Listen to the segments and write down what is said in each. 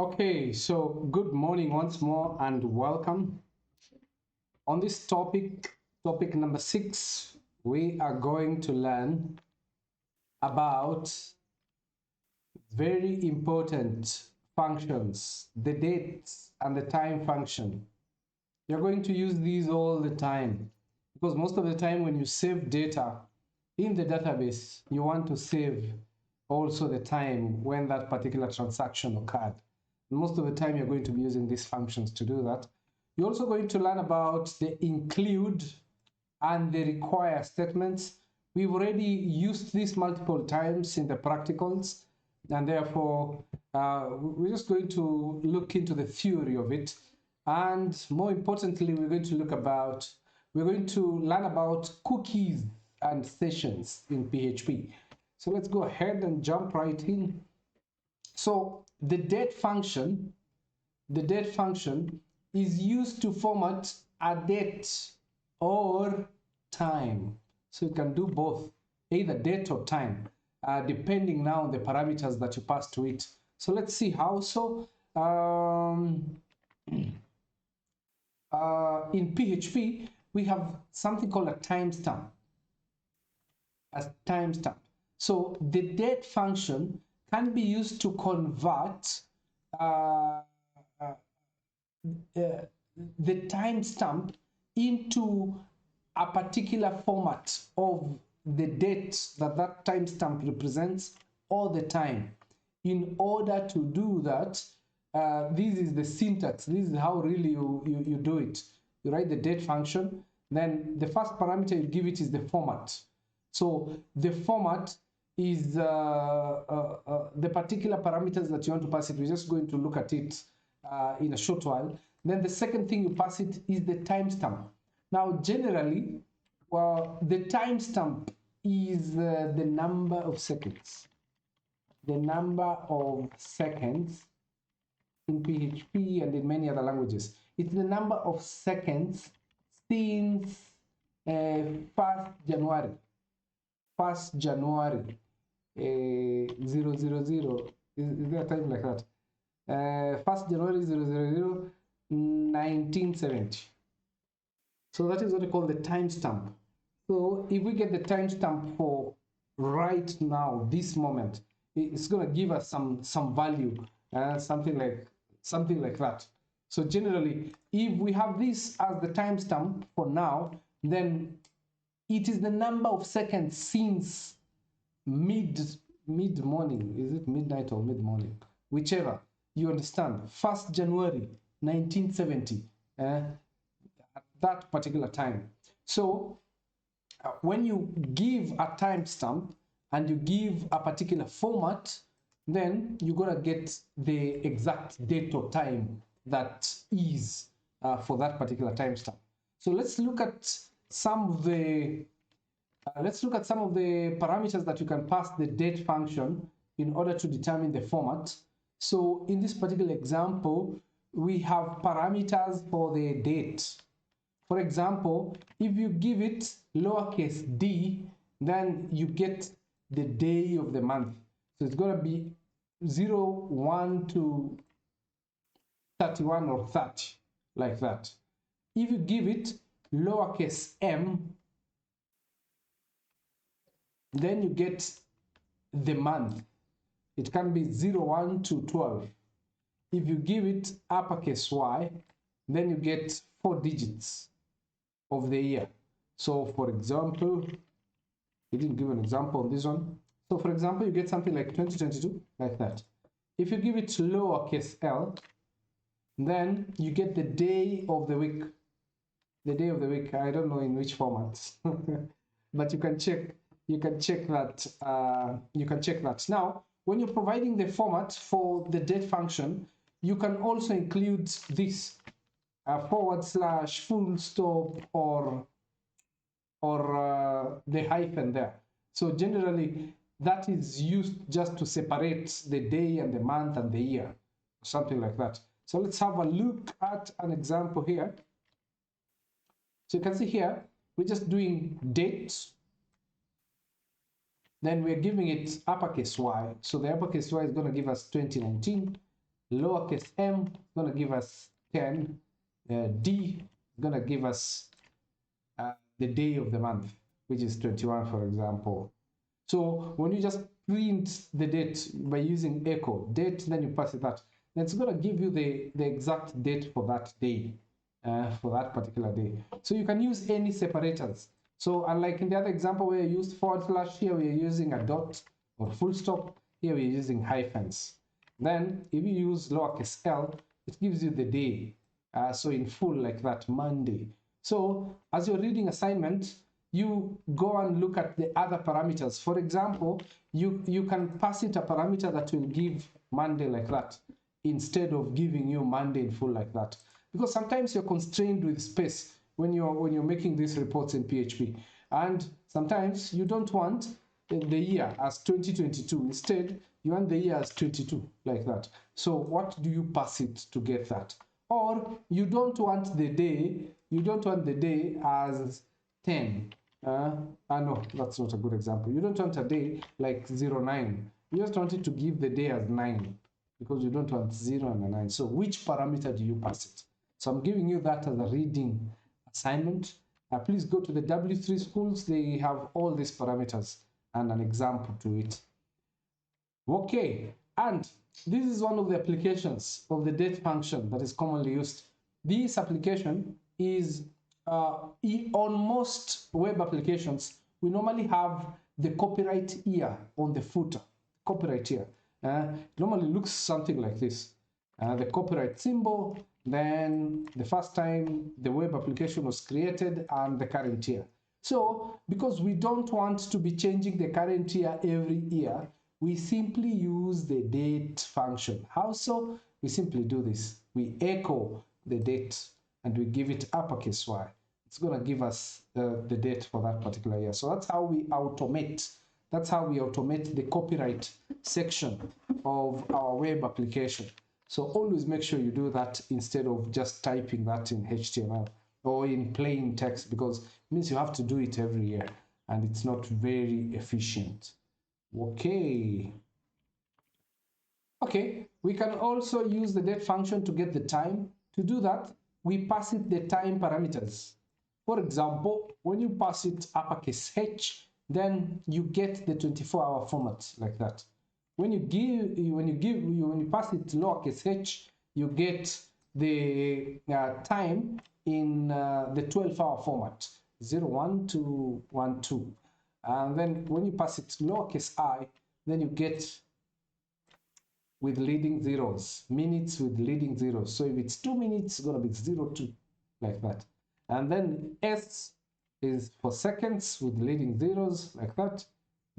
Okay, so good morning once more and welcome. On this topic number 6, we are going to learn about very important functions, the dates and the time function. You're going to use these all the time because most of the time when you save data in the database, you want to save also the time when that particular transaction occurred. Most of the time you're going to be using these functions to do that. You're also going to learn about the include and the require statements. We've already used this multiple times in the practicals, and therefore we're just going to look into the theory of it. And more importantly, we're going to learn about cookies and sessions in PHP. So let's go ahead and jump right in. So the date function is used to format a date or time. So you can do both, either date or time, depending now on the parameters that you pass to it. So let's see how. So in PHP, we have something called a timestamp. So the date function can be used to convert the timestamp into a particular format of the date that timestamp represents all the time. In order to do that, this is the syntax. This is how really you do it. You write the date function, then the first parameter you give it is the format. So the format is the particular parameters that you want to pass it. We're just going to look at it in a short while. Then the second thing you pass it is the timestamp. Now, generally, the timestamp is the number of seconds. The number of seconds in PHP and in many other languages. It's the number of seconds since 1st January. 1st January 000. Is there a time like that? 1st January 000 1970. So that is what we call the timestamp. So if we get the timestamp for right now, this moment, it's going to give us some value, something like that. So generally, if we have this as the timestamp for now, then it is the number of seconds since mid-morning. Is it midnight or mid-morning? Whichever, you understand. 1st January 1970, at that particular time. So when you give a timestamp and you give a particular format, then you're gonna get the exact date or time that is for that particular timestamp. So let's look at some of the parameters that you can pass the date function in order to determine the format. So in this particular example, we have parameters for the date. For example, if you give it lowercase d, then you get the day of the month. So it's going to be 0, 1 to 31 or 30, like that. If you give it lowercase m, then you get the month. It can be 0, 1 to 12. If you give it uppercase y, then you get 4 digits of the year. So for example, we didn't give an example on this one. So for example, you get something like 2022, like that. If you give it lowercase l, then you get the day of the week. The day of the week, I don't know in which format, but you can check that. Now, when you're providing the format for the date function, you can also include this / full stop or the hyphen there. So generally, that is used just to separate the day and the month and the year, something like that. So let's have a look at an example here. So you can see here, we're just doing dates. Then we're giving it uppercase y. So the uppercase y is going to give us 2019. lowercase m is going to give us 10, d is going to give us the day of the month, which is 21, for example. So when you just print the date by using echo date, then you pass it that, then it's going to give you the exact date for that day, for that particular day. So you can use any separators. So unlike in the other example where you used forward slash, here we are using a dot or full stop, here we are using hyphens. Then if you use lowercase l, it gives you the day. So in full, like that, Monday. So as you're reading assignment, you go and look at the other parameters. For example, you can pass it a parameter that will give Monday like that, instead of giving you Monday in full like that. Because sometimes you're constrained with space when you're making these reports in PHP. And sometimes you don't want the year as 2022. Instead, you want the year as 22, like that. So what do you pass it to get that? Or you don't want the day as 10. No, that's not a good example. You don't want a day like 09. You just want it to give the day as 9, because you don't want 0 and a 9. So which parameter do you pass it? So I'm giving you that as a reading assignment. Please go to the W3 schools. They have all these parameters and an example to it. Okay, and this is one of the applications of the date function that is commonly used. This application is on most web applications. We normally have the copyright year on the footer. Copyright year. It normally looks something like this. The copyright symbol, then the first time the web application was created, and the current year. So because we don't want to be changing the current year every year, we simply use the date function. How so? We simply do this. We echo the date and we give it uppercase Y. It's going to give us the date for that particular year. So that's how we automate. That's how we automate the copyright section of our web application. So always make sure you do that instead of just typing that in HTML or in plain text, because it means you have to do it every year and it's not very efficient. Okay, we can also use the date function to get the time. To do that, we pass it the time parameters. For example, when you pass it uppercase H, then you get the 24-hour format like that. When you pass it lowercase h, you get the time in the 12-hour format, 01 to 12. And then when you pass it lowercase I, then you get with leading zeros, minutes with leading zeros. So if it's 2 minutes, it's going to be 02, like that. And then S is for seconds with leading zeros, like that,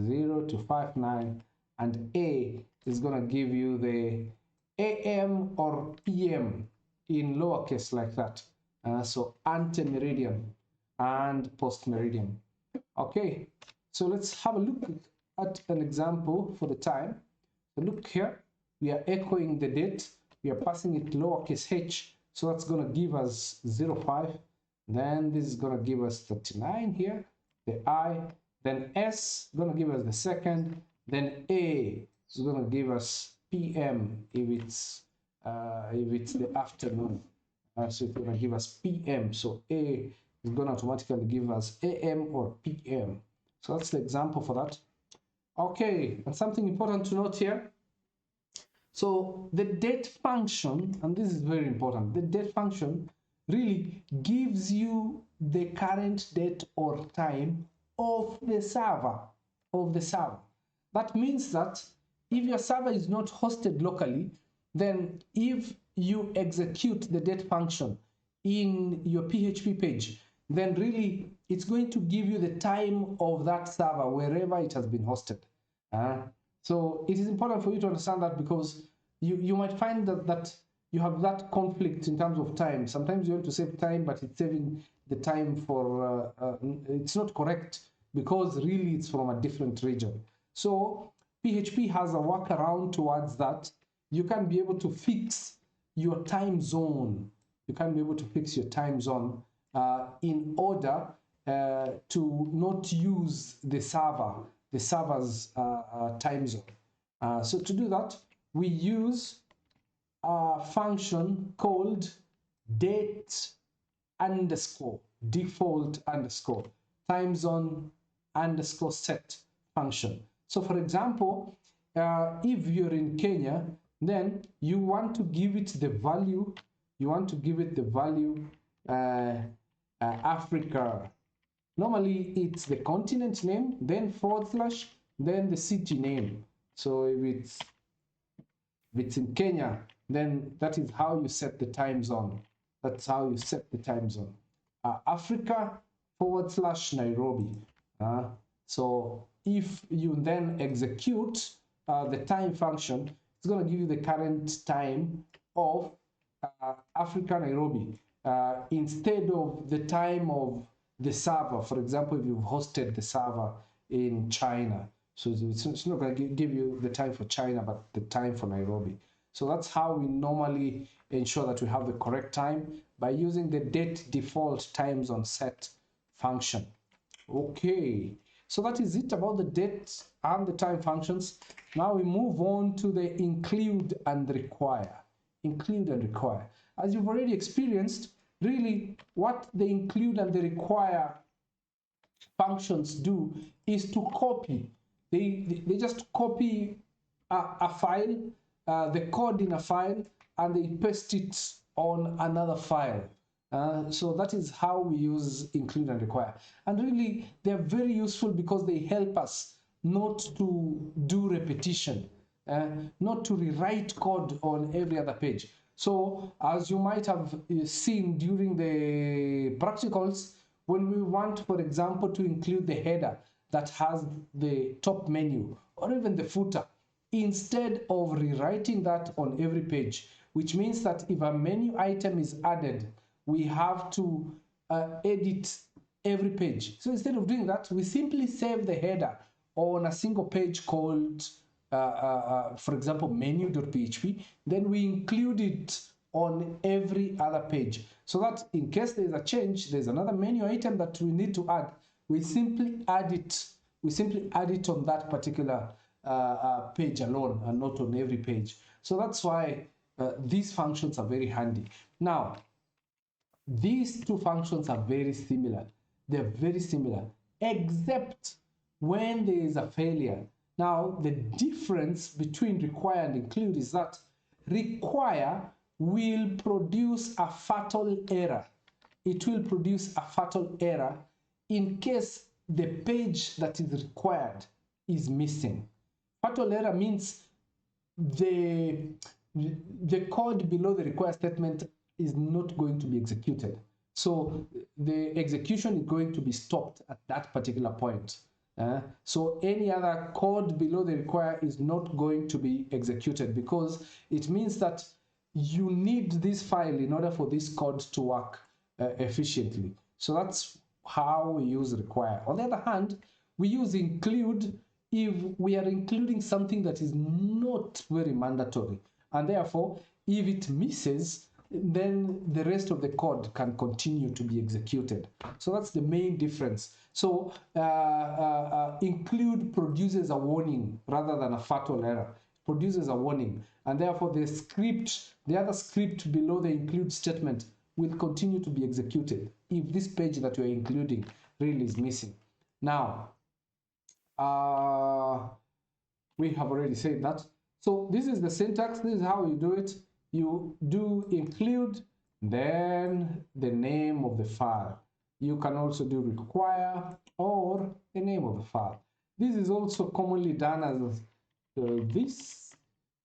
0 to 59. And A is going to give you the AM or PM in lowercase, like that. So ante-meridian and post-meridian. Okay, so let's have a look at an example for the time. So look here, we are echoing the date. We are passing it lowercase h. So that's going to give us 05. Then this is going to give us 39 here, the I. Then S is going to give us the second. Then A is going to give us PM if it's the afternoon. So it's going to give us PM. So A is going to automatically give us AM or PM. So that's the example for that. Okay, and something important to note here. So the date function, and this is very important, the date function really gives you the current date or time of the server, That means that if your server is not hosted locally, then if you execute the date function in your PHP page, then really it's going to give you the time of that server wherever it has been hosted. So it is important for you to understand that, because you might find that you have that conflict in terms of time. Sometimes you want to save time, but it's saving the time for, it's not correct, because really it's from a different region. So PHP has a workaround towards that. You can be able to fix your time zone. You can be able to fix your time zone in order to not use the server's time zone. So to do that, we use a function called date underscore default underscore time zone underscore set function. So for example, if you're in Kenya, then you want to give it the value, Africa. Normally it's the continent name, then forward slash, then the city name. So if it's in Kenya, then that is how you set the time zone. That's how you set the time zone. Africa forward slash Nairobi. So if you then execute the time function, it's going to give you the current time of Africa Nairobi instead of the time of the server. For example, if you've hosted the server in China, so it's not going to give you the time for China, but the time for Nairobi. So that's how we normally ensure that we have the correct time, by using the date default time zone set function. Okay, so that is it about the date and the time functions. Now we move on to the include and require. Include and require. As you've already experienced, really what the include and the require functions do is to copy. They just copy a file, the code in a file, and they paste it on another file. So that is how we use include and require. And really, they're very useful because they help us not to do repetition, not to rewrite code on every other page. So as you might have seen during the practicals, when we want, for example, to include the header that has the top menu or even the footer, instead of rewriting that on every page, which means that if a menu item is added, we have to edit every page. So instead of doing that, we simply save the header on a single page called, for example, menu.php. Then we include it on every other page, so that in case there's a change, there's another menu item that we need to add, we simply add it on that particular page alone and not on every page. So that's why these functions are very handy. Now, these two functions are very similar. They're very similar, except when there is a failure. Now, the difference between require and include is that require will produce a fatal error. It will produce a fatal error in case the page that is required is missing. Fatal error means the code below the require statement is not going to be executed. So the execution is going to be stopped at that particular point. So any other code below the require is not going to be executed, because it means that you need this file in order for this code to work efficiently. So that's how we use require. On the other hand, we use include if we are including something that is not very mandatory, and therefore if it misses, then the rest of the code can continue to be executed. So that's the main difference. So include produces a warning rather than a fatal error. It produces a warning, and therefore the other script below the include statement will continue to be executed if this page that you're including really is missing. Now, we have already said that. So this is the syntax. This is how you do it. You do include, then the name of the file. You can also do require or the name of the file. This is also commonly done as this.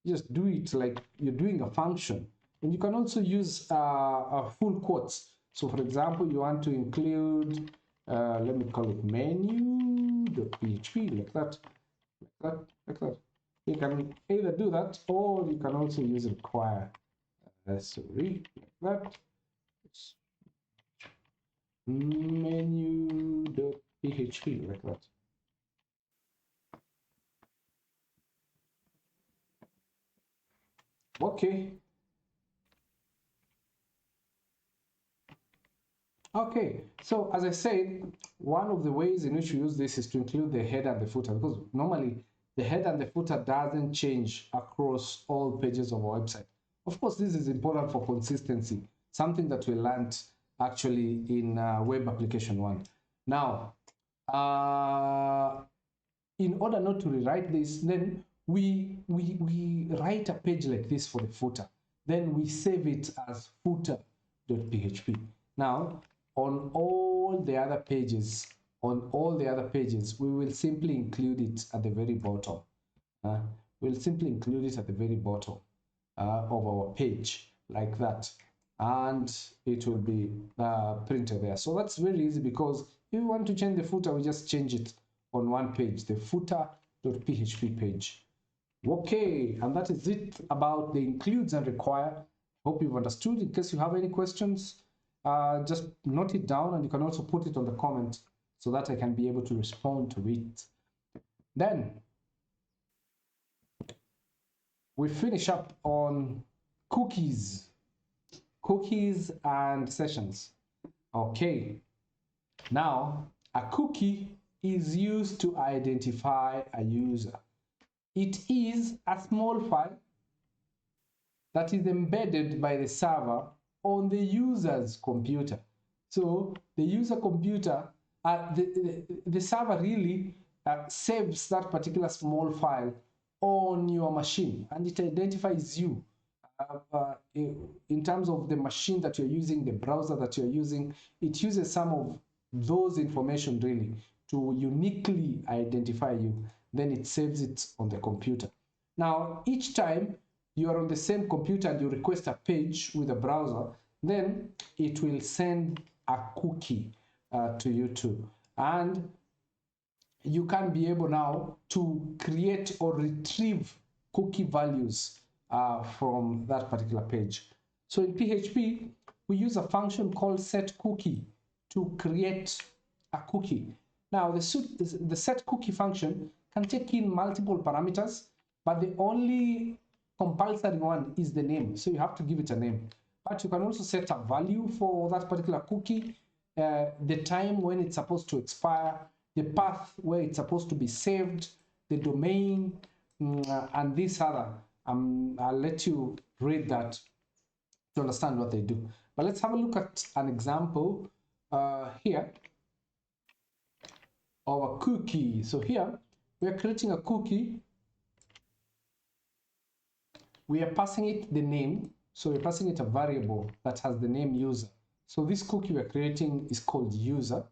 Just do it like you're doing a function. And you can also use a full quotes. So for example, you want to include, let me call it menu.php, like that. You can either do that, or you can also use require. Sorry, like that. Menu.php, like that. Okay. Okay, so as I said, one of the ways in which we use this is to include the header and the footer, because normally the header and the footer doesn't change across all pages of our website. Of course, this is important for consistency, something that we learned actually in Web Application 1. Now, in order not to rewrite this, then we write a page like this for the footer. Then we save it as footer.php. Now, on all the other pages, we will simply include it at the very bottom. We'll simply include it at the very bottom of our page, like that, and it will be printed there. So that's very easy, because if we want to change the footer, we just change it on one page, the footer.php page. Okay, and that is it about the includes and require. Hope you've understood. In case you have any questions, just note it down, and you can also put it on the comment so that I can be able to respond to it. Then we finish up on cookies and sessions. Okay, now a cookie is used to identify a user. It is a small file that is embedded by the server on the user's computer. So the user computer, the server really saves that particular small file on your machine, and it identifies you in terms of the machine that you're using, the browser that you're using. It uses some of those information really to uniquely identify you. Then it saves it on the computer. Now, each time you are on the same computer and you request a page with a browser, then it will send a cookie to you too. And you can be able now to create or retrieve cookie values from that particular page. So in PHP, we use a function called setCookie to create a cookie. Now, the setCookie function can take in multiple parameters, but the only compulsory one is the name. So you have to give it a name. But you can also set a value for that particular cookie, the time when it's supposed to expire, the path where it's supposed to be saved, the domain, and this other. I'll let you read that to understand what they do. But let's have a look at an example here of a cookie. So here we are creating a cookie. We are passing it the name. So we're passing it a variable that has the name user. So this cookie we're creating is called user.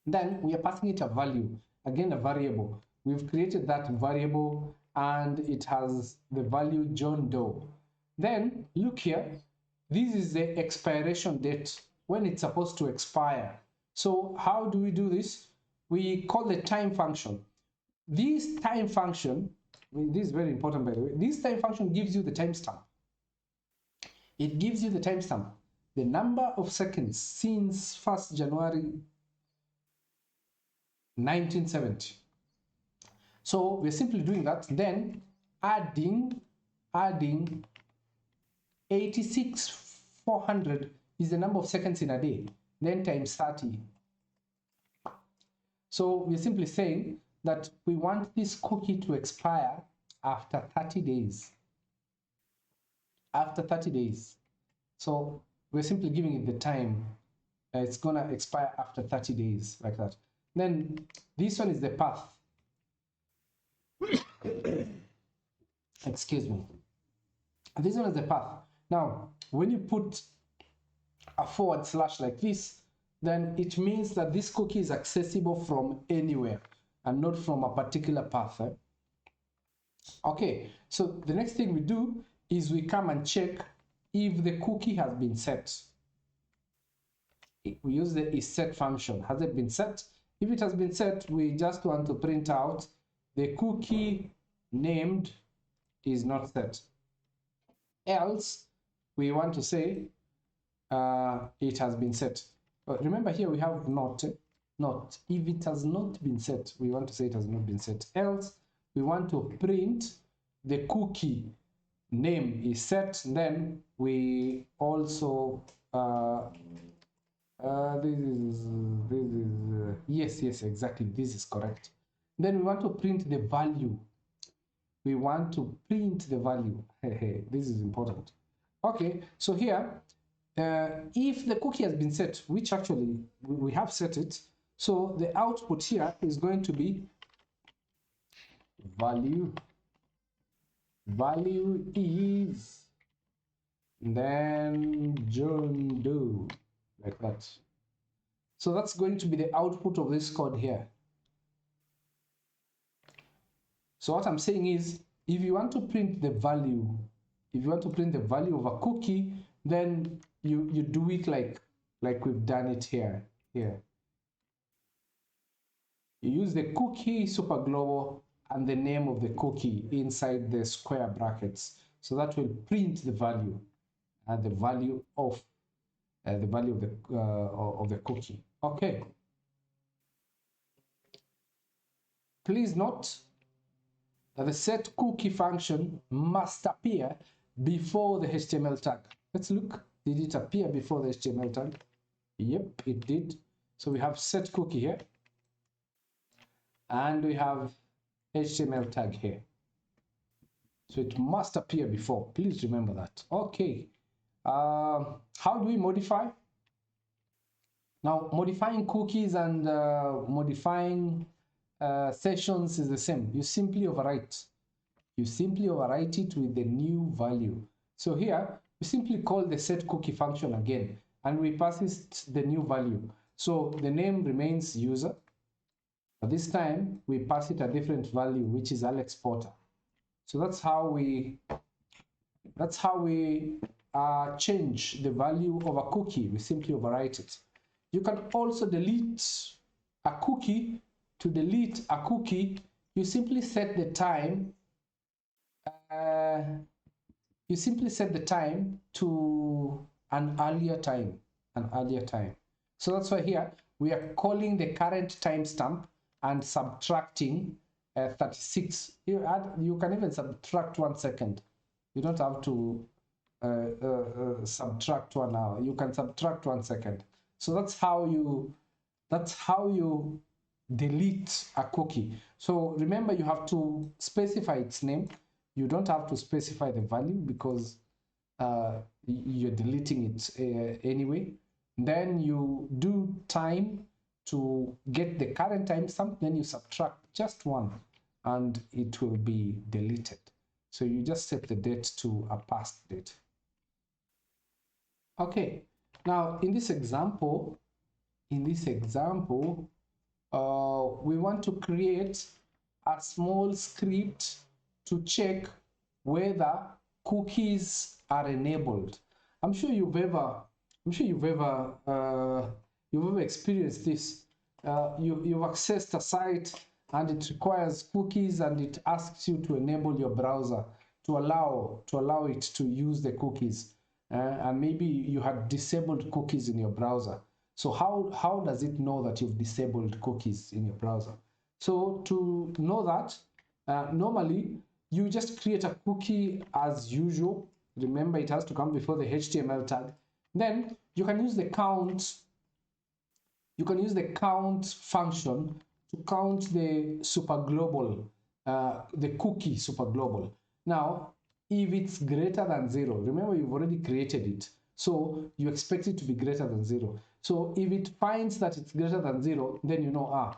Then we are passing it a value, again a variable. We've created that variable and it has the value John Doe. Then look here, this is the expiration date, when it's supposed to expire. So how do we do this? We call the time function. This time function, this is very important by the way, this time function gives you the timestamp. It gives you the timestamp, the number of seconds since 1st January 1970. So we're simply doing that, then adding 86,400 is the number of seconds in a day, then times 30. So we're simply saying that we want this cookie to expire after 30 days. After 30 days. So we're simply giving it the time. It's gonna expire after 30 days, like that. Then this one is the path. Excuse me. This one is the path. Now, when you put a / like this, then it means that this cookie is accessible from anywhere and not from a particular path. Okay, so the next thing we do is we come and check if the cookie has been set. We use the isSet function. Has it been set? If it has been set, we just want to print out the cookie named is not set. Else, we want to say it has been set. But remember here we have not. If it has not been set, we want to say it has not been set. Else, we want to print the cookie name is set. Then we also yes, exactly, this is correct. Then we want to print the value we want to print the value. This is important. Okay, so here, if the cookie has been set, which actually we have set it, so the output here is going to be value is then John Doe, like that. So that's going to be the output of this code here. So what I'm saying is, if you want to print the value, of a cookie, then you do it like we've done it here. You use the cookie superglobal and the name of the cookie inside the square brackets. So that will print the value, and the value of the cookie. Okay. Please note that the set cookie function must appear before the HTML tag. Let's look. Did it appear before the HTML tag? Yep, it did. So we have set cookie here, and we have HTML tag here. So it must appear before. Please remember that. Okay. How do we modify? Now, modifying cookies and modifying sessions is the same. You simply overwrite. You simply overwrite it with the new value. So here, we simply call the set cookie function again, and we pass it the new value. So the name remains user, but this time we pass it a different value, which is Alex Porter. So that's how we change the value of a cookie. We simply overwrite it. You can also delete a cookie. To delete a cookie, you simply set the time. You simply set the time to an earlier time. So that's why here we are calling the current timestamp and subtracting 36. You can even subtract 1 second. You don't have to subtract 1 hour. You can subtract 1 second. So that's how you delete a cookie. So remember, you have to specify its name. You don't have to specify the value because you're deleting it anyway. Then you do time to get the current timestamp, then you subtract just 1 and it will be deleted. So you just set the date to a past date. Okay, now in this example, we want to create a small script to check whether cookies are enabled. I'm sure you've ever experienced this. You've accessed a site and it requires cookies, and it asks you to enable your browser to allow it to use the cookies. And maybe you had disabled cookies in your browser. So how does it know that you've disabled cookies in your browser? So to know that, normally you just create a cookie as usual. Remember, it has to come before the HTML tag. Then you can use the count. You can use the count function to count the superglobal, the cookie superglobal. Now, if it's greater than 0, remember you've already created it, so you expect it to be greater than 0. So if it finds that it's greater than 0, then you know,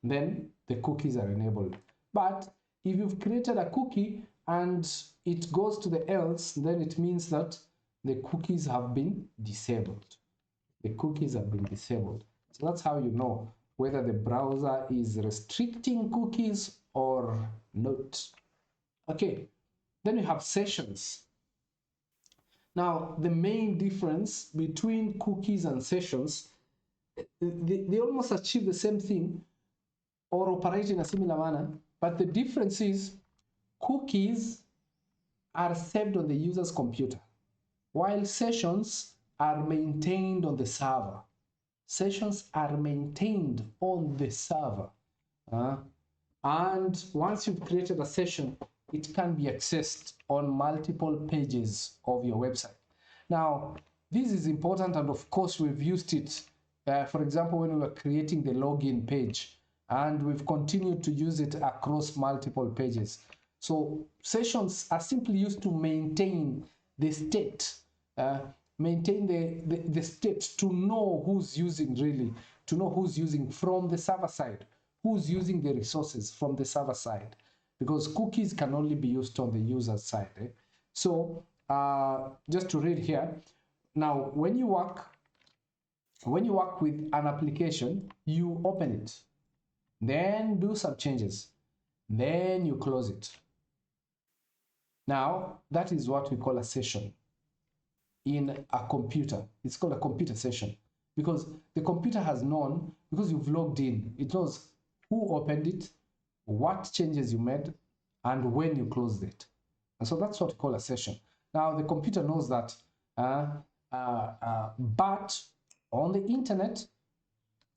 then the cookies are enabled. But if you've created a cookie and it goes to the else, then it means that the cookies have been disabled. The cookies have been disabled. So that's how you know whether the browser is restricting cookies or not. Okay, then we have sessions. Now, the main difference between cookies and sessions, they almost achieve the same thing or operate in a similar manner, but the difference is cookies are saved on the user's computer, while sessions are maintained on the server. Sessions are maintained on the server. And once you've created a session, it can be accessed on multiple pages of your website. Now, this is important, and of course, we've used it, for example, when we were creating the login page, and we've continued to use it across multiple pages. So sessions are simply used to maintain the state, maintain the state, to know who's using, really, to know who's using from the server side, who's using the resources from the server side, because cookies can only be used on the user side. So just to read here, now when you work with an application, you open it, then do some changes, then you close it. Now that is what we call a session in a computer. It's called a computer session, because the computer has known, because you've logged in, it knows who opened it, what changes you made, and when you closed it. And so that's what we call a session. Now the computer knows that, but on the internet,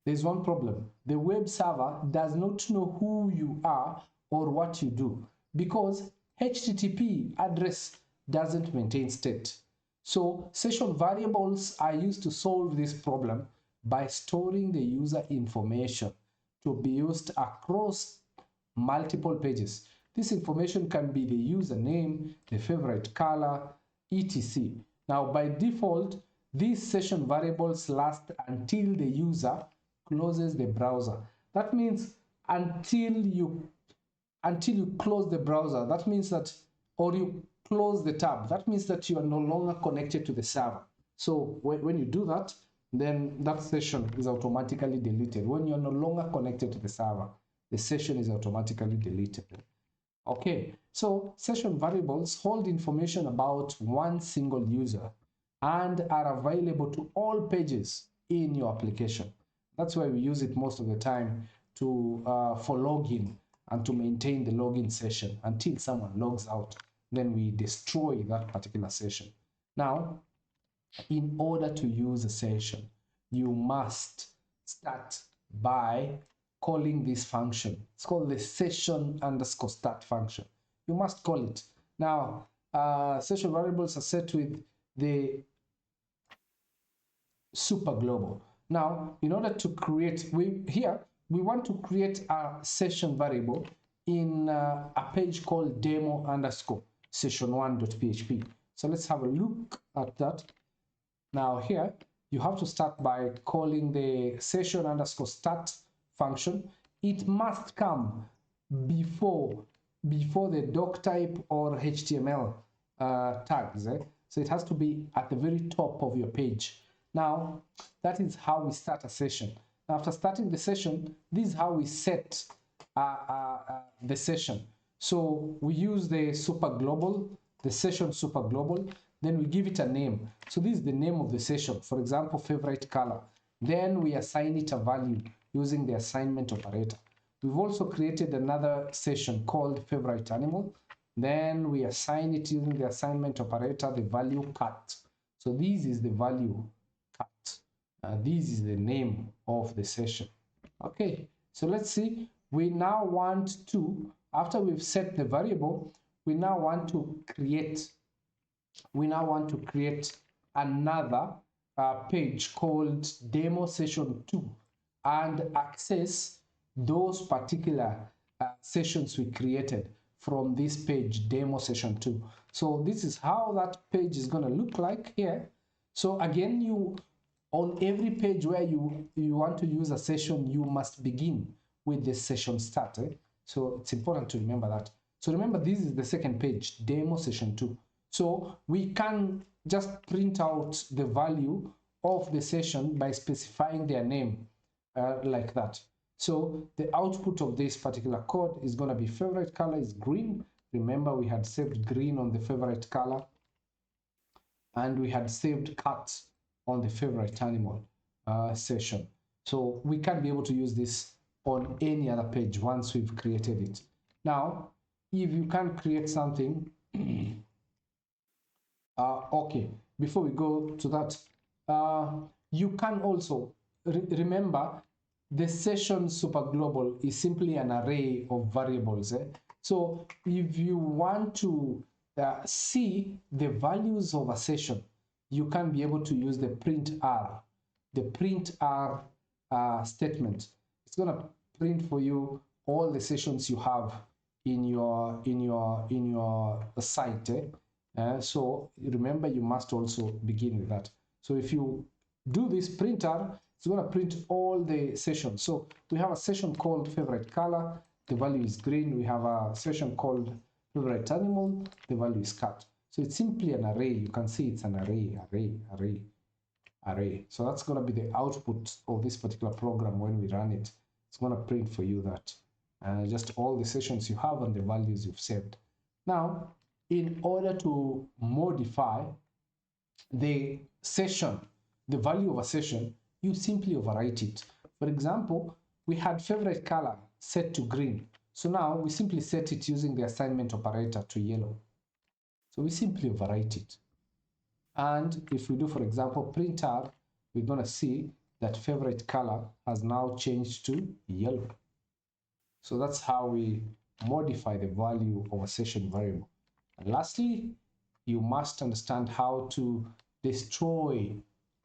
there's one problem. The web server does not know who you are or what you do, because HTTP address doesn't maintain state. So session variables are used to solve this problem by storing the user information to be used across multiple pages. This information can be the username, the favorite color, etc. Now by default, these session variables last until the user closes the browser. That means until you close the browser, that means that, or you close the tab, that means that you are no longer connected to the server. So when you do that, then that session is automatically deleted. When you're no longer connected to the server, the session is automatically deleted. Okay, so session variables hold information about one single user and are available to all pages in your application. That's why we use it most of the time to for login and to maintain the login session until someone logs out. Then we destroy that particular session. Now, in order to use a session, you must start by calling this function. It's called the session_start function. You must call it. Now, session variables are set with the super global. Now, in order to create, we want to create a session variable in a page called demo_session1.php. So let's have a look at that. Now here, you have to start by calling the session_start function. It must come before the doc type or HTML tags. So it has to be at the very top of your page. Now, that is how we start a session. After starting the session, this is how we set the session. So we use the super global, the session super global, then we give it a name. So this is the name of the session, for example, favorite color. Then we assign it a value using the assignment operator. We've also created another session called favorite animal. Then we assign it using the assignment operator, the value cat. So this is the value cat. This is the name of the session. Okay, so let's see. We now want to, after we've set the variable, we now want to create another page called demo session 2 and access those particular sessions we created from this page demo session 2. So this is how that page is going to look like here. So again, on every page where you want to use a session, you must begin with the session start. So it's important to remember that. So remember, this is the second page, demo session 2. So we can just print out the value of the session by specifying their name like that. So the output of this particular code is going to be favorite color is green. Remember, we had saved green on the favorite color, and we had saved cat on the favorite animal session. So we can be able to use this on any other page once we've created it. Now, if you can create something, okay, before we go to that, you can also remember the session super global is simply an array of variables. So if you want to see the values of a session, you can be able to use the print r statement. It's going to print for you all the sessions you have in your site. So remember, you must also begin with that. So if you do this printer, it's going to print all the sessions. So we have a session called favorite color, the value is green. We have a session called favorite animal, the value is cat. So it's simply an array. You can see it's an array. So that's going to be the output of this particular program. When we run it, it's going to print for you that just all the sessions you have and the values you've saved. Now, in order to modify the session, the value of a session, you simply overwrite it. For example, we had favorite color set to green. So now we simply set it using the assignment operator to yellow. So we simply overwrite it. And if we do, for example, printer, we're going to see that favorite color has now changed to yellow. So that's how we modify the value of a session variable. And lastly, you must understand how to destroy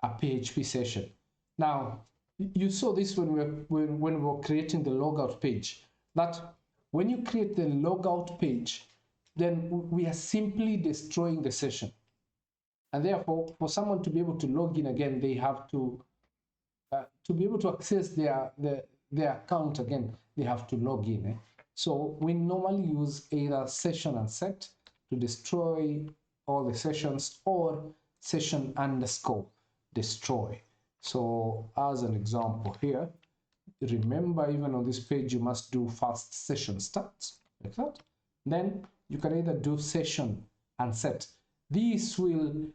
a PHP session. Now, you saw this when we were creating the logout page, that when you create the logout page, then we are simply destroying the session. And therefore, for someone to be able to log in again, they have to be able to access their account again, they have to log in. So we normally use either session and set to destroy all the sessions, or session underscore destroy. So as an example here, remember, even on this page, you must do first session start, like that. Then you can either do session and set. This will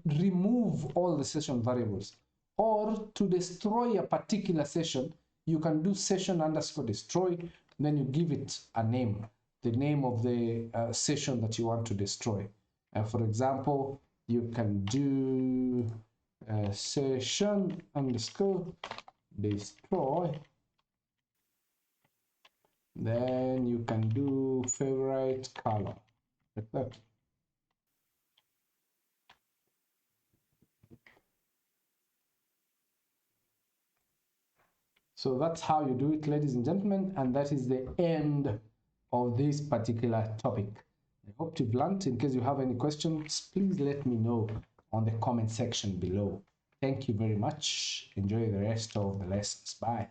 remove all the session variables. Or to destroy a particular session, you can do session underscore destroy, then you give it a name, the name of the session that you want to destroy. And for example, you can do session underscore destroy. Then you can do favorite color, like that. So that's how you do it, ladies and gentlemen, and that is the end of this particular topic. I hope you've learned. In case you have any questions, please let me know on the comment section below. Thank you very much. Enjoy the rest of the lessons. Bye.